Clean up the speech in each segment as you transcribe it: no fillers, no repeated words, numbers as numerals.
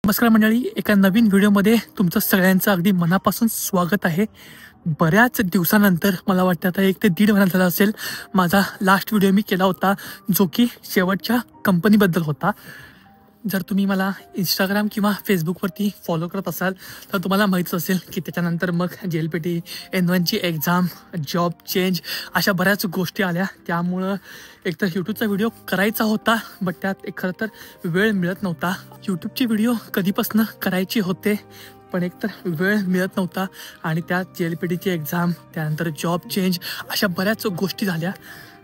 नमस्कार मंडळी, एका नवीन व्हिडिओमध्ये तुमचं सगळ्यांचं अगदी मनापासून स्वागत आहे। बऱ्याच दिवसानंतर मला वाटतं आता 1 ते 1.5 महिना झाला असेल माझा लास्ट व्हिडिओ मी केला होता, जो की शेवटच्या कंपनीबद्दल होता। जर तुम्ही मला इंस्टाग्राम किंवा फेसबुकवरती फॉलो करत असाल तर तुम्हाला माहीतच असेल की त्याच्यानंतर मग JLPT N1ची एक्झाम, जॉब चेंज अशा बऱ्याच गोष्टी आल्या। त्यामुळं एकतर यूट्यूबचा व्हिडिओ करायचा होता, बट त्यात एक खरं तर वेळ मिळत नव्हता। यूट्यूबचे व्हिडिओ कधीपासून करायचे होते, पण एकतर वेळ मिळत नव्हता आणि त्यात JLPTची एक्झाम, त्यानंतर जॉब चेंज अशा बऱ्याच गोष्टी झाल्या।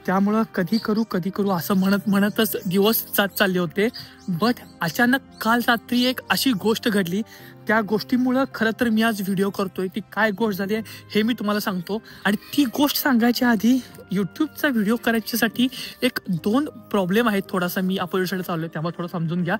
त्यामुळं कधी करू असं म्हणतच दिवस जात चालले होते। बट अचानक काल रात्री एक अशी गोष्ट घडली, त्या गोष्टीमुळं खरं तर मी आज व्हिडिओ करतोय। ती काय गोष्ट झाली आहे हे मी तुम्हाला सांगतो, आणि ती गोष्ट सांगायच्या आधी यूट्यूबचा व्हिडिओ करायच्यासाठी 1-2 प्रॉब्लेम आहेत। थोडासा मी अपोजिट चाललो आहे, त्यामुळे थोडं समजून घ्या।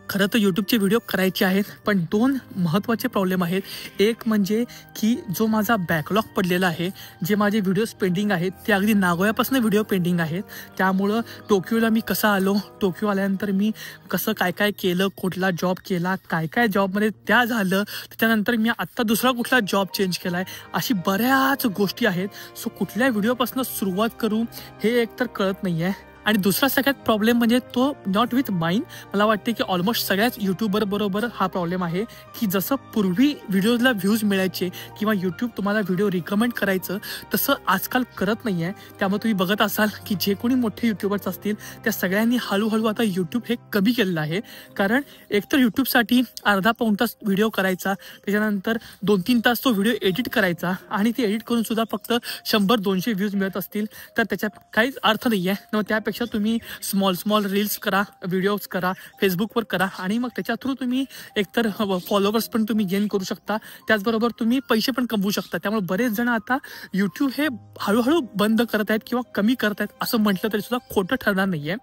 खरं तर यूट्यूबचे व्हिडिओ करायचे आहेत, पण 2 महत्त्वाचे प्रॉब्लेम आहेत। एक म्हणजे की जो माझा बॅकलॉग पडलेला आहे, जे माझे व्हिडिओज पेंडिंग आहेत ते अगदी नागोयापासून व्हिडिओ पेंडिंग आहेत। त्यामुळं टोकियोला मी कसा आलो, टोकियो आल्यानंतर मी कसं काय केलं, कुठला जॉब केला, काय जॉबमध्ये त्या झालं, त्याच्यानंतर मी आत्ता दुसरा कुठला जॉब चेंज केला आहे, अशी बऱ्याच गोष्टी आहेत। सो कुठल्या व्हिडिओपासून सुरुवात करू हे एकतर कळत नाही आहे। आणि दुसरा सगळ्यात प्रॉब्लेम म्हणजे तो नॉट विथ माइंड, मला वाटते की ऑलमोस्ट सगळ्याच यूट्यूबर बरोबर हा प्रॉब्लेम आहे की जसं पूर्वी व्हिडिओजला व्ह्यूज मिळायचे किंवा यूट्यूब तुम्हाला व्हिडिओ रिकमेंड करायचं, तसं आजकाल करत नाही आहे। त्यामुळे तुम्ही बघत असाल की जे कोणी मोठे यूट्यूबर्स असतील त्या सगळ्यांनी हळूहळू आता यूट्यूब हे कमी केलेलं आहे। कारण एकतर यूट्यूबसाठी अर्धा-पाऊण तास व्हिडिओ करायचा, त्याच्यानंतर 2-3 तास तो व्हिडिओ एडिट करायचा, आणि ते एडिट करून सुद्धा फक्त 100-200 व्ह्यूज मिळत असतील तर त्याच्यात काहीच अर्थ नाही आहे। मग त्यापेक्षा तुम्ही स्मॉल रील्स करा, व्हिडिओज करा, फेसबुकवर करा, आणि मग त्याच्या थ्रू तुम्ही एकतर फॉलोवर्स पण तुम्ही गेन करू शकता, त्याचबरोबर तुम्ही पैसे पण कमवू शकता। त्यामुळे बरेच जण आता यूट्यूब हे हळूहळू बंद करत आहेत किंवा कमी करत आहेत असं म्हटलं तरी सुद्धा खोटं ठरणार नाही आहे।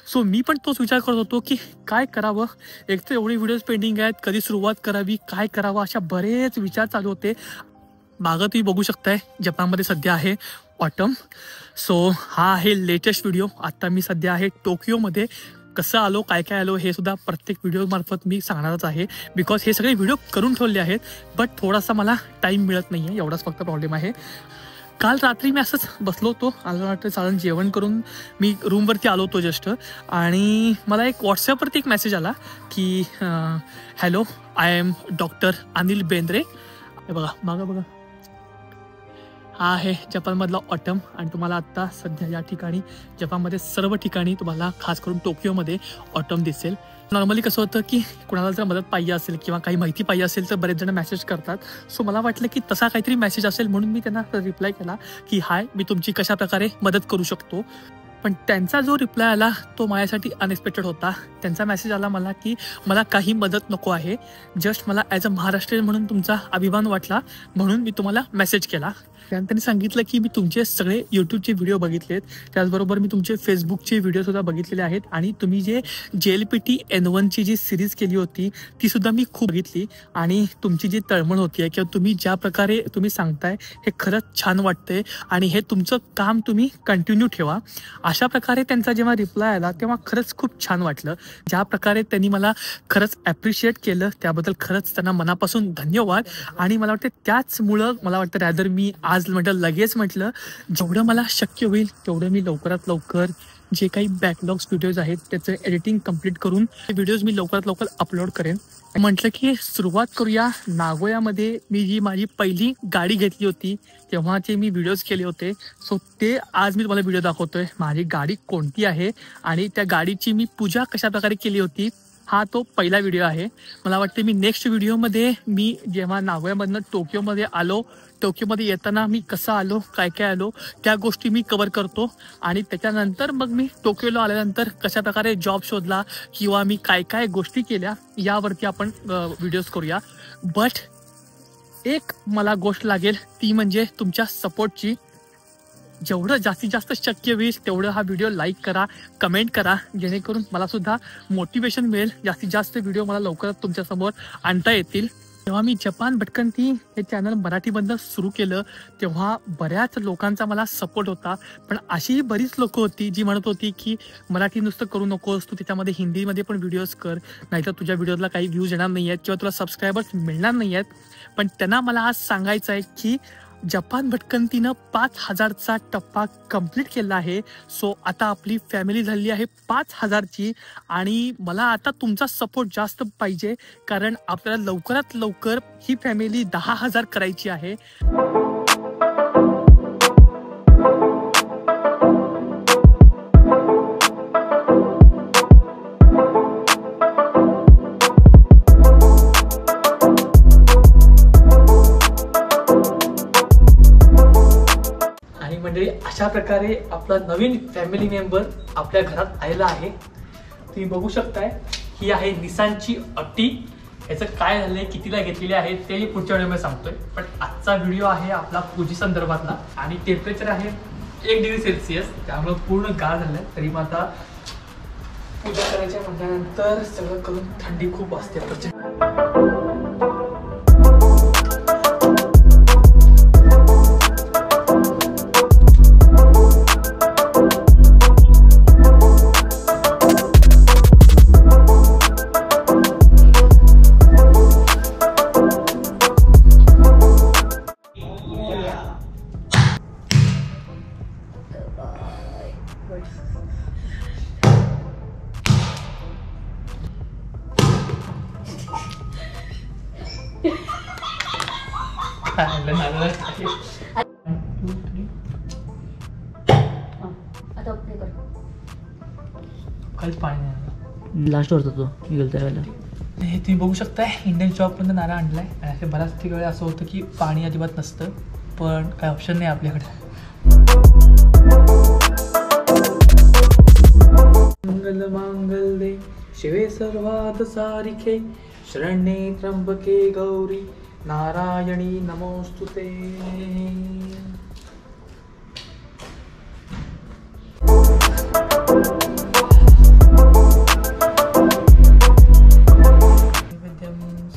सो मी पण तोच विचार करत होतो की काय करावं, एक तर एवढे व्हिडिओज पेंडिंग आहेत, कधी सुरुवात करावी, काय करावं, अशा बरेच विचार चालू होते। मागं तुम्ही बघू शकताय जपानमध्ये सध्या आहे ऑटम। सो हा आहे लेटेस्ट व्हिडिओ। आता मी सध्या आहे टोकियोमध्ये। कसं आलो, काय आलो हे सुद्धा प्रत्येक व्हिडिओ मार्फत मी सांगणारच आहे, बिकॉज हे सगळे व्हिडिओ करून ठेवले आहेत, बट थोडासा मला टाईम मिळत नाही आहे, एवढाच फक्त प्रॉब्लेम आहे। काल रात्री मी असंच बसलो होतो, मला वाटतं साधारण जेवण करून मी रूमवरती आलो होतो जस्ट, आणि मला एक व्हॉट्सॲपवरती एक मेसेज आला की hello, I am doctor Anil Bendre. हे बघा, मागं बघा, हा आहे जपानमधला ऑटम। आणि तुम्हाला आत्ता सध्या या ठिकाणी जपानमध्ये सर्व ठिकाणी तुम्हाला खास करून टोकियोमध्ये ऑटम दिसेल। नॉर्मली कसं होतं की कुणाला जर मदत पाहिजे असेल किंवा काही माहिती पाहिजे असेल तर बरेच जण मेसेज करतात। सो मला वाटलं की तसा काहीतरी मेसेज असेल, म्हणून मी त्यांना रिप्लाय केला की हाय, मी तुमची कशा प्रकारे मदत करू शकतो। पण त्यांचा जो रिप्लाय आला तो माझ्यासाठी अनएक्सपेक्टेड होता। त्यांचा मेसेज आला मला की मला काही मदत नको आहे, जस्ट मला ॲज अ महाराष्ट्रीयन म्हणून तुमचा अभिमान वाटला, म्हणून मी तुम्हाला मेसेज केला। त्यांनी सांगितलं की मी तुमचे सगळे यूट्यूबचे व्हिडिओ बघितलेत, त्याचबरोबर मी तुमचे फेसबुकचे व्हिडिओसुद्धा बघितलेले आहेत, आणि तुम्ही जे JLPT N1ची जी सिरीज केली होती ती सुद्धा मी खूप बघितली, आणि तुमची जी तळमळ होती आहे किंवा तुम्ही ज्या प्रकारे तुम्ही सांगताय हे खरंच छान वाटतंय, आणि हे तुमचं काम तुम्ही कंटिन्यू ठेवा। अशा प्रकारे त्यांचा जेव्हा रिप्लाय आला तेव्हा खरंच खूप छान वाटलं। ज्या प्रकारे त्यांनी मला खरंच ॲप्रिशिएट केलं त्याबद्दल खरंच त्यांना मनापासून धन्यवाद। आणि मला वाटतं त्याचमुळं मला वाटतं रॅदर मी आज लगेच म्हटलं जेवढं मला शक्य होईल तेवढं मी लवकरात लवकर जे काही बॅकलॉग्स व्हिडिओज आहेत त्याचं एडिटिंग कंप्लीट करून ते व्हिडिओज मी लवकरात लवकर अपलोड करेन। म्हटलं की सुरुवात करूया। नागोयामध्ये मी जी माझी पहिली गाडी घेतली होती तेव्हाचे मी व्हिडिओज केले होते, सो ते आज मी तुम्हाला व्हिडिओ दाखवतोय। माझी गाडी कोणती आहे आणि त्या गाडीची मी पूजा कशा प्रकारे केली होती, हा तो पहिला व्हिडिओ आहे। मला वाटते मी नेक्स्ट व्हिडिओमध्ये मी जेव्हा नागोयामधनं टोकियोमध्ये आलो, टोकियोमध्ये येताना मी कसं आलो, काय आलो, त्या गोष्टी मी कव्हर करतो, आणि त्याच्यानंतर मग मी टोकियोला आल्यानंतर कशा प्रकारे जॉब शोधला किंवा मी काय गोष्टी केल्या यावरती आपण व्हिडिओज करूया। बट एक मला गोष्ट लागेल ती म्हणजे तुमच्या सपोर्टची। जेवढं जास्तीत जास्त शक्य होईल तेवढं हा व्हिडिओ लाईक करा, कमेंट करा, जेणेकरून मला सुद्धा मोटिवेशन मिळेल, जास्तीत जास्त व्हिडिओ मला लवकरच तुमच्यासमोर आणता येतील। जेव्हा मी जपान भटकंती हे चॅनल मराठीमधनं सुरू केलं तेव्हा बऱ्याच लोकांचा मला सपोर्ट होता, पण अशीही बरीच लोक होती जी म्हणत होती की मराठी नुसतं करू नकोस, तू त्याच्यामध्ये हिंदीमध्ये पण व्हिडिओज कर, नाहीतर तुझ्या व्हिडिओला काही व्ह्यूज येणार नाही आहेत किंवा तुला सबस्क्रायबर्स मिळणार नाही आहेत. पण त्यांना मला आज सांगायचं आहे की जपान भटकंतीनं 5000चा टप्पा कंप्लीट केला आहे. सो आता आपली फॅमिली झाली आहे 5000ची आणि मला आता तुमचा सपोर्ट जास्त पाहिजे, कारण आपल्याला लवकरात लवकर ही फॅमिली 10,000 करायची आहे. म्हणजे अशा प्रकारे आपला नवीन फॅमिली मेंबर आपल्या घरात आलेला आहे. तुम्ही बघू शकताय, ही आहे निसानची अट्टी. याचं काय झालंय, कितीला घेतलेली आहे ते पुढच्या व्हिडिओमध्ये सांगतोय. पण आजचा व्हिडिओ आहे आपला पूजी संदर्भातला आणि टेम्परेचर आहे 1 डिग्री सेल्सिअस, त्यामुळे पूर्ण गार झालंय. तरी मग आता पूजा करायच्या म्हटल्यानंतर सगळं करून थंडी खूप वाजते प्रचंड. काहीच पाणी नाही. लास्ट होता तो निघेल त्यावेळेला. हे तुम्ही बघू शकताय, इंडियन शॉपपर्यंत नारळ आणलाय आणि असे बऱ्याच वेळा असं होतं की पाणी अजिबात नसतं, पण काय ऑप्शन नाही आपल्याकडे. मंगल मांगल्ये शिवे सर्वार्थ सारिके शरण्ये त्र्यंबके गौरी नारायणी नमोस्तुते.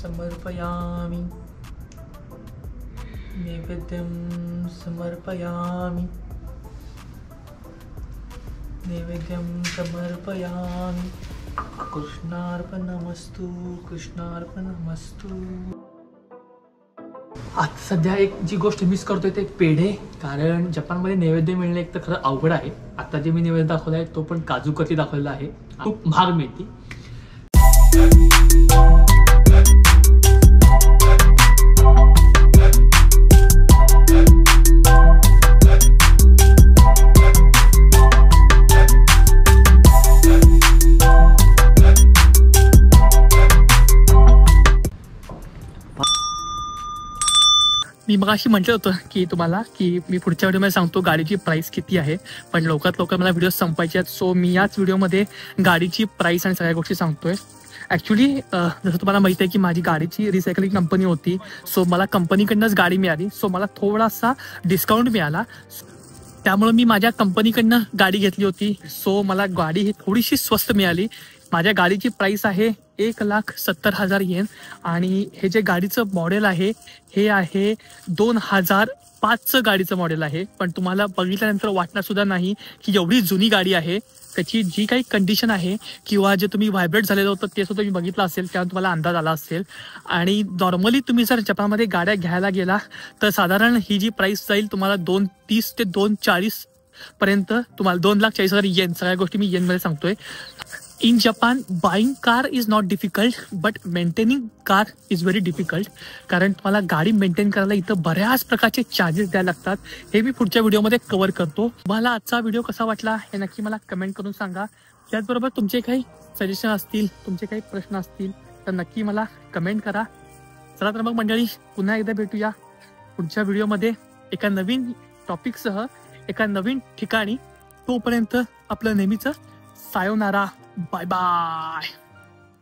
समर्पयामि नैवेद्यं समर्पयामि नैवेद्यं समर्पयामि. कृष्णार्पणमस्तु कृष्णार्पणमस्तु. आता सध्या एक जी गोष्ट मिस करतोय ते पेढे, कारण जपानमध्ये नैवेद्य मिळणे एक तर खरं अवघड आहे. आता जे मी नैवेद्य दाखवला आहे तो पण काजू कतली दाखवलेला आहे, खूप महाग मिळते. मी मगाशी म्हटलं होतं की तुम्हाला की मी पुढच्या व्हिडिओमध्ये सांगतो गाडीची प्राइस किती आहे, पण लवकरात लवकर मला व्हिडिओ संपायचे आहेत. सो मी याच व्हिडिओमध्ये गाडीची प्राइस आणि सगळ्या गोष्टी सांगतोय. ॲक्च्युली जसं तुम्हाला माहिती आहे की माझी गाडीची रिसायकलिंग कंपनी होती, सो मला कंपनीकडनंच गाडी मिळाली. सो मला थोडासा डिस्काउंट मिळाला, त्यामुळे मी माझ्या कंपनीकडनं गाडी घेतली होती. सो मला गाडी ही थोडीशी स्वस्त मिळाली. माझ्या गाडीची प्राइस आहे 1,70,000 येन आणि हे जे गाडीचं मॉडेल आहे हे आहे 2005चं गाडीचं मॉडेल आहे. पण तुम्हाला बघितल्यानंतर वाटणार सुद्धा नाही की एवढी जुनी गाडी आहे. त्याची जी काही कंडिशन आहे किंवा जे तुम्ही व्हायब्रेट झालेलं होतं ते सुद्धा तुम्ही बघितलं असेल, त्यामुळे तुम्हाला अंदाज आला असेल. आणि नॉर्मली तुम्ही जर जपानमध्ये गाड्या घ्यायला गेला तर साधारण ही जी प्राइस जाईल तुम्हाला 230 ते 240 पर्यंत, तुम्हाला 2,40,000 येन. सगळ्या गोष्टी मी येनमध्ये सांगतोय. In Japan, buying car is not difficult, but maintaining car is very difficult. कारण तुम्हाला गाडी मेंटेन करायला इथं बऱ्याच प्रकारचे चार्जेस द्यायला लागतात. हे मी पुढच्या व्हिडिओमध्ये कव्हर करतो. तुम्हाला आजचा व्हिडिओ कसा वाटला हे नक्की मला कमेंट करून सांगा. त्याचबरोबर तुमचे काही सजेशन असतील, तुमचे काही प्रश्न असतील तर नक्की मला कमेंट करा. चला तर मग मंडळी, पुन्हा एकदा भेटूया पुढच्या व्हिडिओमध्ये एका नवीन टॉपिकसह, एका नवीन ठिकाणी. तोपर्यंत आपलं नेहमीचं सायोनारा. Bye bye.